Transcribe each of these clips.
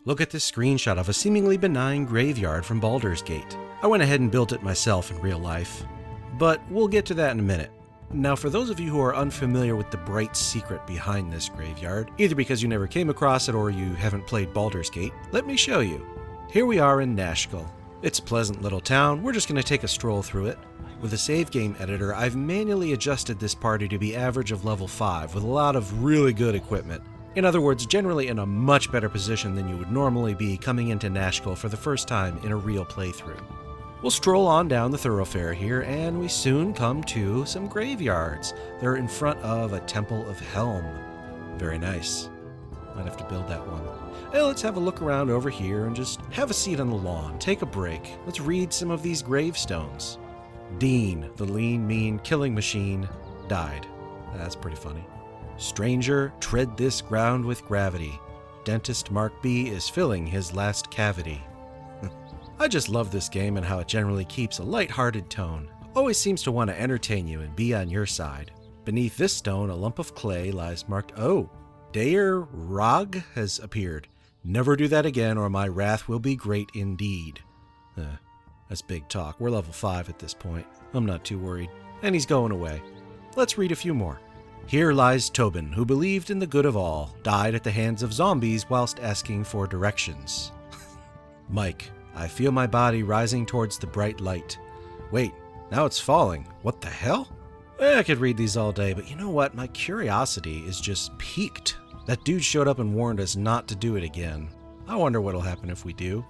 Look at this screenshot of a seemingly benign graveyard from Baldur's Gate. I went ahead and built it myself in real life, but we'll get to that in a minute. Now, for those of you who are unfamiliar with the bright secret behind this graveyard, either because you never came across it or you haven't played Baldur's Gate, let me show you. Here we are in Nashkel. It's a pleasant little town. We're just going to take a stroll through it. With a save game editor, I've manually adjusted this party to be average of level 5 with a lot of really good equipment. In other words, generally in a much better position than you would normally be coming into Nashkel for the first time in a real playthrough. We'll stroll on down the thoroughfare here, and we soon come to some graveyards. They're in front of a Temple of Helm. Very nice. Might have to build that one. Hey, let's have a look around over here and just have a seat on the lawn. Take a break. Let's read some of these gravestones. Dean, the lean, mean killing machine, died. That's pretty funny. Stranger, tread this ground with gravity. Dentist Mark B is filling his last cavity. I just love this game and how it generally keeps a light-hearted tone. Always seems to want to entertain you and be on your side. Beneath this stone, a lump of clay lies marked, oh, Dayer Rog has appeared. Never do that again or my wrath will be great indeed. That's big talk. We're level 5 at this point. I'm not too worried. And he's going away. Let's read a few more. Here lies Tobin, who believed in the good of all, died at the hands of zombies whilst asking for directions. Mike, I feel my body rising towards the bright light. Wait, now it's falling. What the hell? I could read these all day, but you know what? My curiosity is just piqued. That dude showed up and warned us not to do it again. I wonder what'll happen if we do.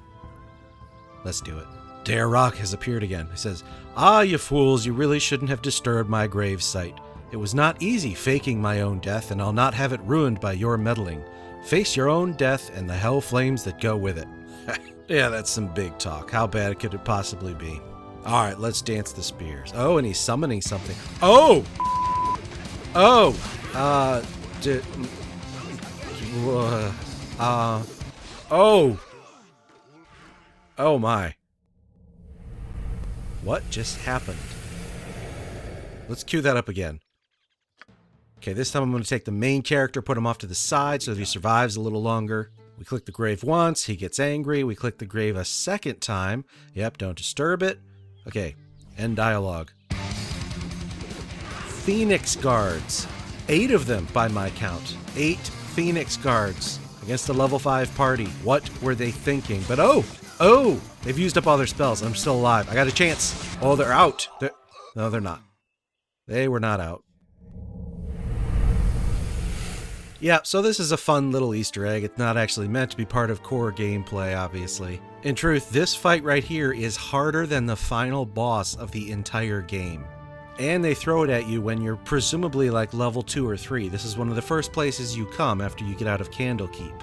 Let's do it. Dare Rock has appeared again. He says, "Ah, you fools, you really shouldn't have disturbed my grave site. It was not easy faking my own death, and I'll not have it ruined by your meddling. Face your own death and the hell flames that go with it." Yeah, that's some big talk. How bad could it possibly be? All right, let's dance the spears. Oh, and he's summoning something. Oh! Oh! Oh! Oh my. What just happened? Let's cue that up again. Okay, this time I'm going to take the main character, put him off to the side so that he survives a little longer. We click the grave once, he gets angry. We click the grave a second time. Yep, don't disturb it. Okay, end dialogue. Phoenix guards. 8 of them by my count. 8 Phoenix guards against a level 5 party. What were they thinking? But oh, they've used up all their spells. I'm still alive. I got a chance. Oh, they're out. No, they're not. They were not out. Yeah, so this is a fun little Easter egg. It's not actually meant to be part of core gameplay, obviously. In truth, this fight right here is harder than the final boss of the entire game. And they throw it at you when you're presumably like level 2 or 3. This is one of the first places you come after you get out of Candlekeep.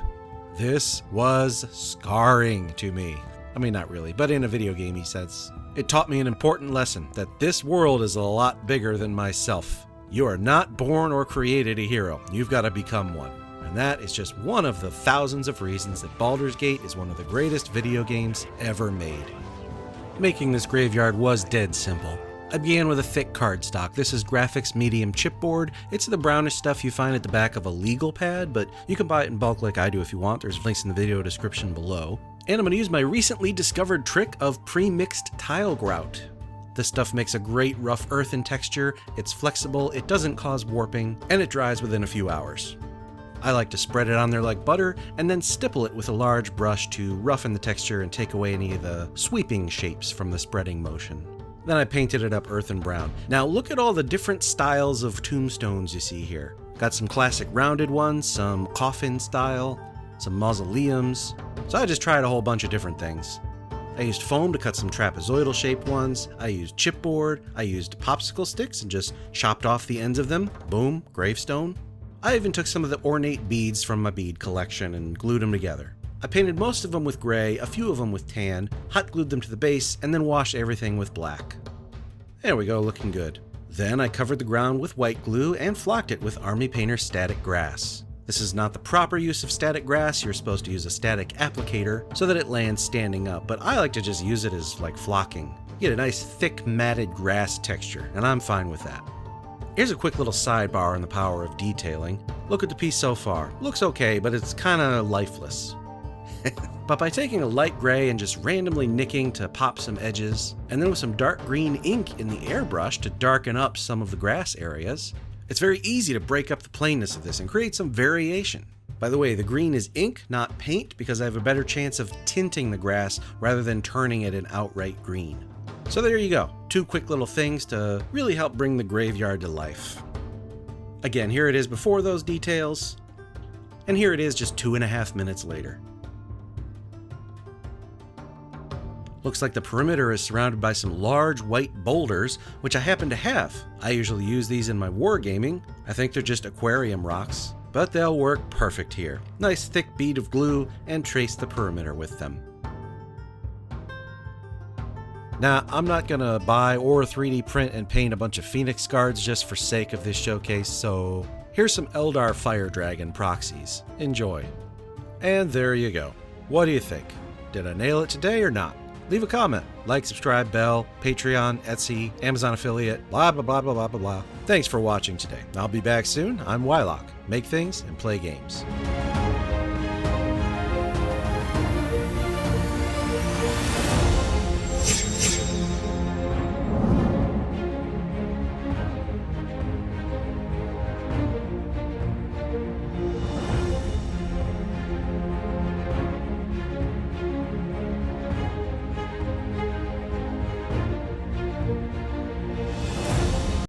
This was scarring to me. I mean, not really, but in a video game, he says. It taught me an important lesson, that this world is a lot bigger than myself. You are not born or created a hero. You've got to become one. And that is just one of the thousands of reasons that Baldur's Gate is one of the greatest video games ever made. Making this graveyard was dead simple. I began with a thick cardstock. This is graphics medium chipboard. It's the brownish stuff you find at the back of a legal pad, but you can buy it in bulk like I do if you want. There's links in the video description below. And I'm going to use my recently discovered trick of pre-mixed tile grout. This stuff makes a great rough earthen texture, it's flexible, it doesn't cause warping, and it dries within a few hours. I like to spread it on there like butter, and then stipple it with a large brush to roughen the texture and take away any of the sweeping shapes from the spreading motion. Then I painted it up earthen brown. Now look at all the different styles of tombstones you see here. Got some classic rounded ones, some coffin style, some mausoleums. So I just tried a whole bunch of different things. I used foam to cut some trapezoidal shaped ones. I used chipboard. I used popsicle sticks and just chopped off the ends of them. Boom, gravestone. I even took some of the ornate beads from my bead collection and glued them together. I painted most of them with gray, a few of them with tan, hot glued them to the base, and then washed everything with black. There we go, looking good. Then I covered the ground with white glue and flocked it with Army Painter static grass. This is not the proper use of static grass. You're supposed to use a static applicator so that it lands standing up, but I like to just use it as like flocking. You get a nice thick matted grass texture, and I'm fine with that. Here's a quick little sidebar on the power of detailing. Look at the piece so far. Looks okay, but it's kinda lifeless. But by taking a light gray and just randomly nicking to pop some edges, and then with some dark green ink in the airbrush to darken up some of the grass areas, it's very easy to break up the plainness of this and create some variation. By the way, the green is ink, not paint, because I have a better chance of tinting the grass rather than turning it an outright green. So there you go, 2 quick little things to really help bring the graveyard to life. Again, here it is before those details, and here it is just 2.5 minutes later. Looks like the perimeter is surrounded by some large white boulders, which I happen to have. I usually use these in my wargaming. I think they're just aquarium rocks, but they'll work perfect here. Nice thick bead of glue and trace the perimeter with them. Now, I'm not gonna buy or 3D print and paint a bunch of Phoenix guards just for sake of this showcase, so here's some Eldar Fire Dragon proxies. Enjoy. And there you go. What do you think? Did I nail it today or not? Leave a comment, like, subscribe, bell, Patreon, Etsy, Amazon affiliate, blah, blah, blah, blah, blah, blah, blah. Thanks for watching today. I'll be back soon. I'm Wylock. Make things and play games.